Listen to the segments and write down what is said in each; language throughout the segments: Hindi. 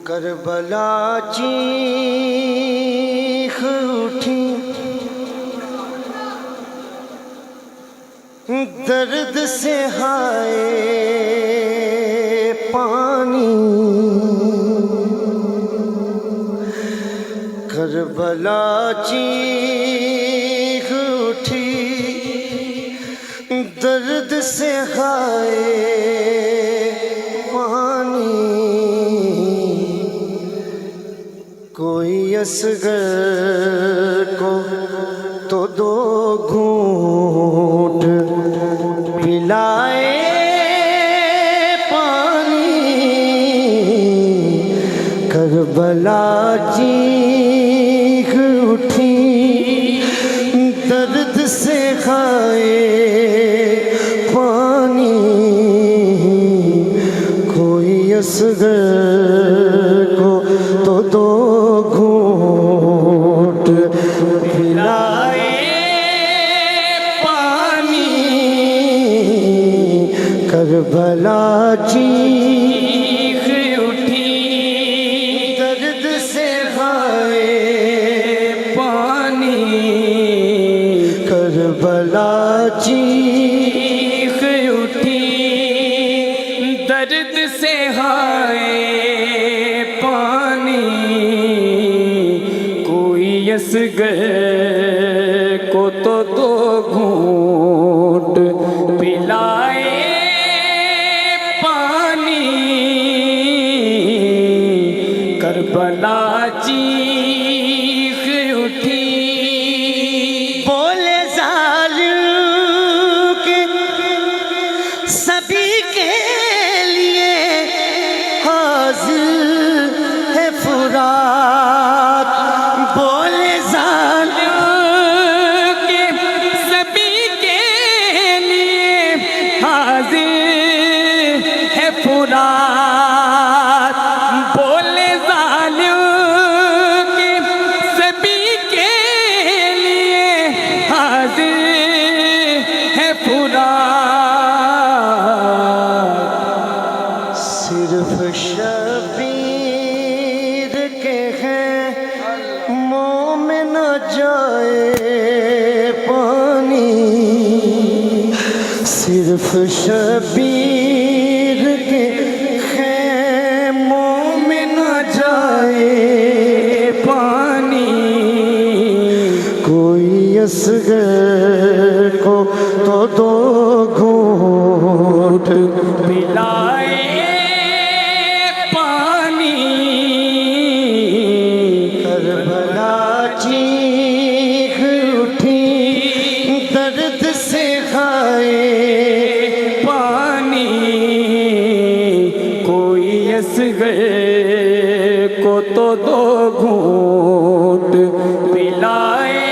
करबला चीख उठी, दर्द से हाय पानी। करबला चीख उठी, दर्द से हाय पानी। कोई असगर को तो दो घूंट पिलाए पानी। करबला चीख उठी, दर्द से खाए पानी। कोई असगर को तो दो घूंट पिलाए पानी। करबला चीख उठी, दर्द से खाए पानी। करबला चीख उठी, दर्द से हाय पानी। कोई असगर को तो दो घूंट पिलाए पानी। करबला चीख उठी, बोले जालिम के सभी के लिए हाजिर है फुरात। बोले जालिम के सभी के लिए हाजिर है फुरात। बोले जालिम के सभी के लिए हाजिर है फुरात। सिर्फ शबीर के हैं मोमिन जाए पानी। सिर्फ शबीर के हैं मोमिन जाए पानी। कोई असगर को तो दो घूंट पिलाए पानी। करबला चीख उठी, दर्द से खाए पानी। कोई असगर को तो दो घूंट पिलाए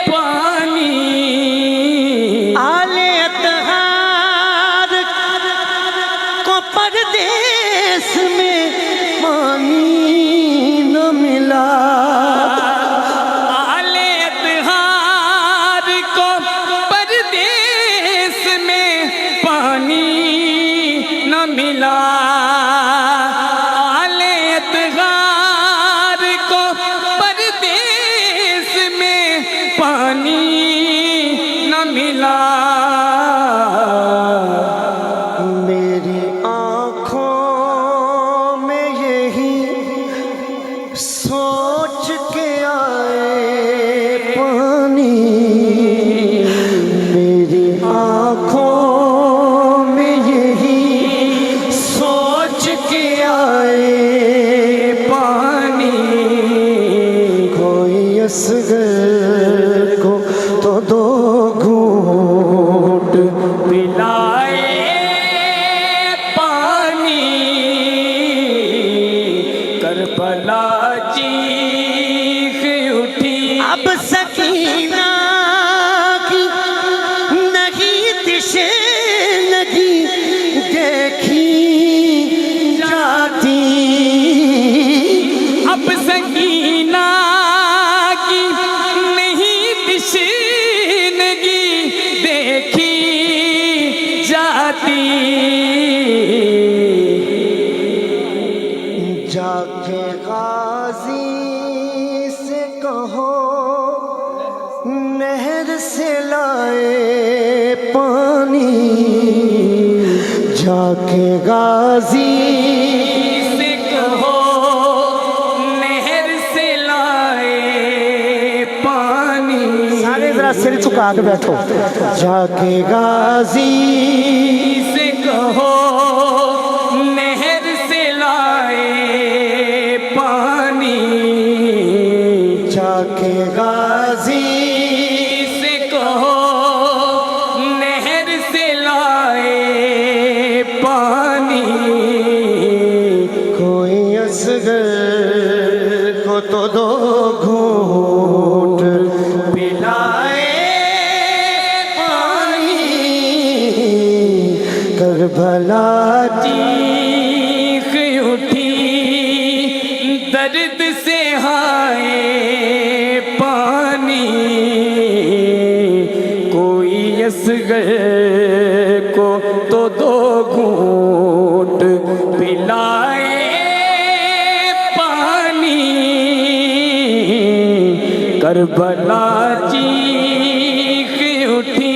पानी। आले अतहार को परदेस में पानी न मिला। आले अतहार को परदेस में पानी न मिला। आले अतहार को परदेस में पानी न मिला। मेरी आँखों में यही सोच के आए पानी। मेरी आँखों में यही सोच के आए पानी। कोई असगर को तो दो घूंट पिलाए पानी। करबला चीख उठी, अब सकीना की नहीं तिशनगी देखी जाती। अब सकीना की नहीं तिश्नगी देखी जाती। जाके गाजी से कहो नहर से लाए पानी। सारे जरा सिर झुका के बैठो। जाके गाजी से कहो नहर से लाए पानी। जाके गाजी से कहो नहर से लाए पानी। कोई असगर को तो दो घूंट पिलाए पानी। करबला चीख उठी दर्द से हाय पानी। कोई असगर को तो दो घूंट पिलाए पानी। करबला चीख उठी।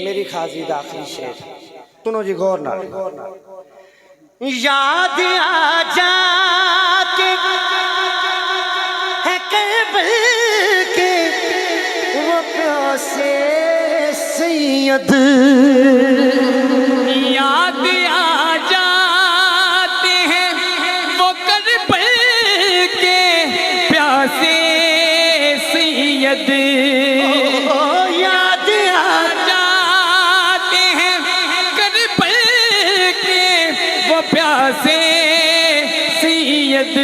मेरी खाजी दा आखिरी शेर सुनो जी गौर नाल। याद आ जाके है करबल के वो प्यासे सैयद। याद आ जाते हैं वो करबल के प्यासे सैयद। याद आ जाते हैं करबल के वो प्यासे सैयद।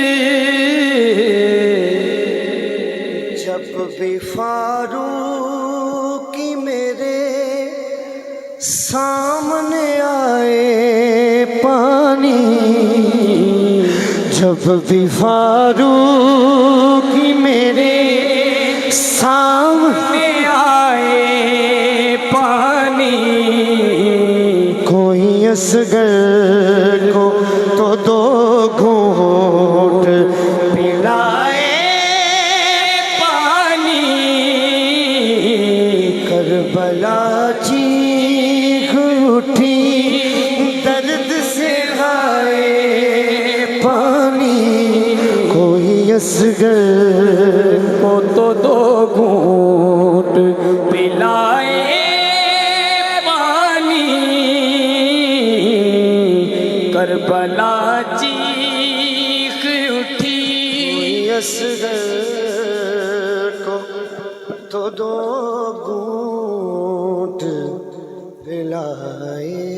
जब भी फारूकी मेरे सामने आए पानी। जब भी फारूकी मेरे सामने आए पानी। कोई असगर को तो दो घूंट पिलाए पानी। करबला चीख उठी दर्द से हाय पानी। कोई असगर को तो दो घूंट पिलाए पानी। करबला चीख उठी। असगर को तो दो घूंट पिलाए।